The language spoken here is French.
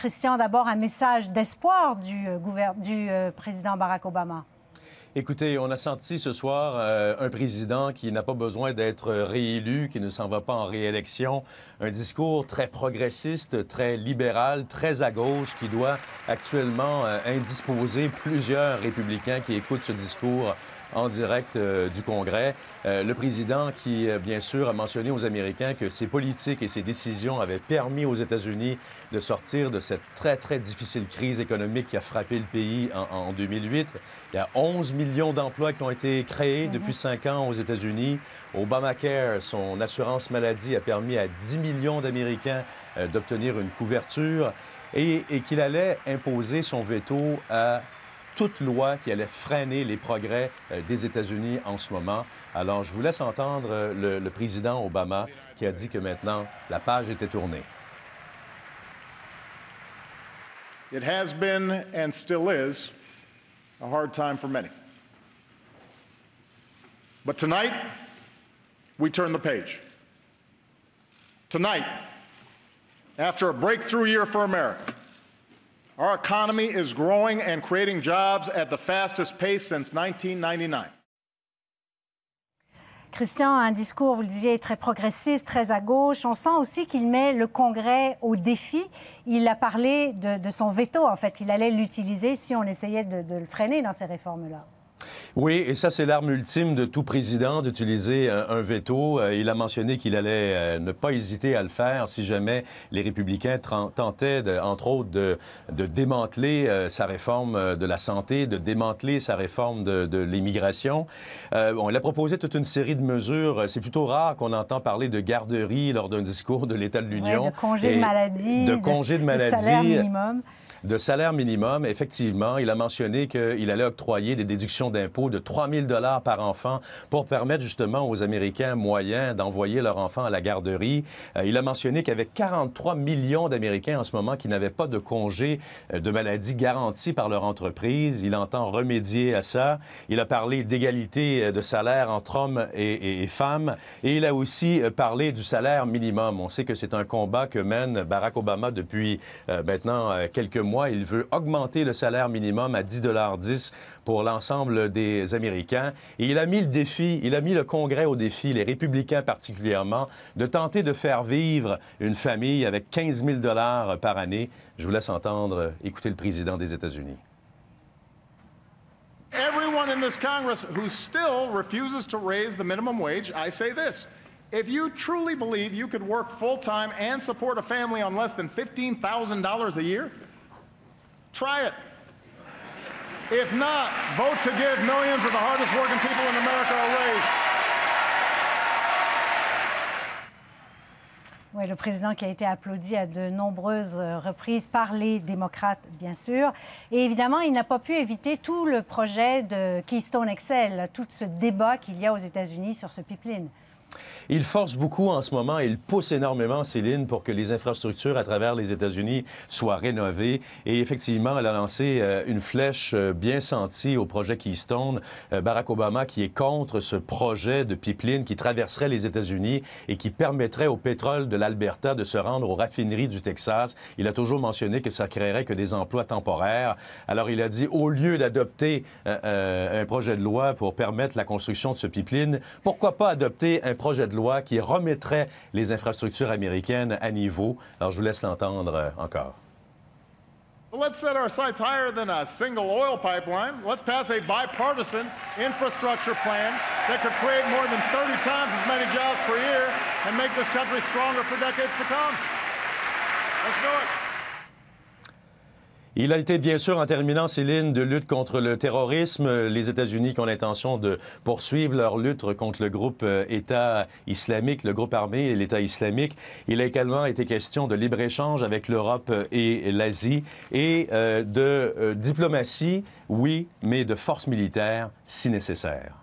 Christian, d'abord un message d'espoir du président Barack Obama. Écoutez, on a senti ce soir un président qui n'a pas besoin d'être réélu, qui ne s'en va pas en réélection. Un discours très progressiste, très libéral, très à gauche, qui doit actuellement indisposer plusieurs républicains qui écoutent ce discours en direct du Congrès. Le président qui, bien sûr, a mentionné aux Américains que ses politiques et ses décisions avaient permis aux États-Unis de sortir de cette très, très difficile crise économique qui a frappé le pays en 2008. Il y a 11 millions d'emplois qui ont été créés depuis 5 ans aux États-Unis. Obamacare, son assurance maladie, a permis à 10 millions d'Américains d'obtenir une couverture et qu'il allait imposer son veto à toute loi qui allait freiner les progrès des États-Unis en ce moment. Alors, je vous laisse entendre le président Obama qui a dit que maintenant, la page était tournée. It has been and still is a hard time for many. But tonight, we turn the page. Tonight, after a breakthrough year for America, our economy is growing and creating jobs at the fastest pace since 1999. Christian, un discours, vous le disiez, très progressiste, très à gauche. On sent aussi qu'il met le Congrès au défi. Il a parlé de son veto, en fait. Il allait l'utiliser si on essayait de le freiner dans ces réformes-là. Oui, et ça, c'est l'arme ultime de tout président, d'utiliser un veto. Il a mentionné qu'il allait ne pas hésiter à le faire si jamais les républicains tentaient, entre autres, de démanteler sa réforme de la santé, de démanteler sa réforme de l'immigration. Bon, il a proposé toute une série de mesures. C'est plutôt rare qu'on entend parler de garderie lors d'un discours de l'État de l'Union. Ouais, de congé de maladie, de congé de maladie, de salaire minimum. De salaire minimum, effectivement. Il a mentionné qu'il allait octroyer des déductions d'impôts de 3 000 $ par enfant pour permettre justement aux Américains moyens d'envoyer leurs enfants à la garderie. Il a mentionné qu'il y avait 43 millions d'Américains en ce moment qui n'avaient pas de congé de maladie garanti par leur entreprise. Il entend remédier à ça. Il a parlé d'égalité de salaire entre hommes et femmes. Et il a aussi parlé du salaire minimum. On sait que c'est un combat que mène Barack Obama depuis maintenant quelques mois. Il veut augmenter le salaire minimum à 10,10 $ pour l'ensemble des Américains. Et il a mis le défi, il a mis le Congrès au défi, les républicains particulièrement, de tenter de faire vivre une famille avec 15 000 $ par année. Je vous laisse entendre, écouter le président des États-Unis. Everyone in this Congress who still refuses to raise the minimum wage, I say this. If you truly believe you could work full-time and support a family on less than $15,000 a year, try it. If not, vote to give millions of the hardest working people in America a raise. Oui, le président qui a été applaudi à de nombreuses reprises par les démocrates, bien sûr. Et évidemment, il n'a pas pu éviter tout le projet de Keystone XL, tout ce débat qu'il y a aux États-Unis sur ce pipeline. Il force beaucoup en ce moment et il pousse énormément, Céline, pour que les infrastructures à travers les États-Unis soient rénovées. Et effectivement, elle a lancé une flèche bien sentie au projet Keystone. Barack Obama qui est contre ce projet de pipeline qui traverserait les États-Unis et qui permettrait au pétrole de l'Alberta de se rendre aux raffineries du Texas. Il a toujours mentionné que ça créerait que des emplois temporaires. Alors, il a dit, au lieu d'adopter un projet de loi pour permettre la construction de ce pipeline, pourquoi pas adopter un projet de loi qui remettrait les infrastructures américaines à niveau. Alors, je vous laisse l'entendre encore. Well, let's set our sights higher than a single oil pipeline. Let's pass a bipartisan infrastructure plan that could create more than 30 times as many jobs per year and make this country stronger for decades to come. Let's do it. Il a été, bien sûr, en terminant, Céline, de lutte contre le terrorisme. Les États-Unis qui ont l'intention de poursuivre leur lutte contre le groupe État islamique, le groupe armé et l'État islamique. Il a également été question de libre-échange avec l'Europe et l'Asie et de diplomatie, oui, mais de force militaire si nécessaire.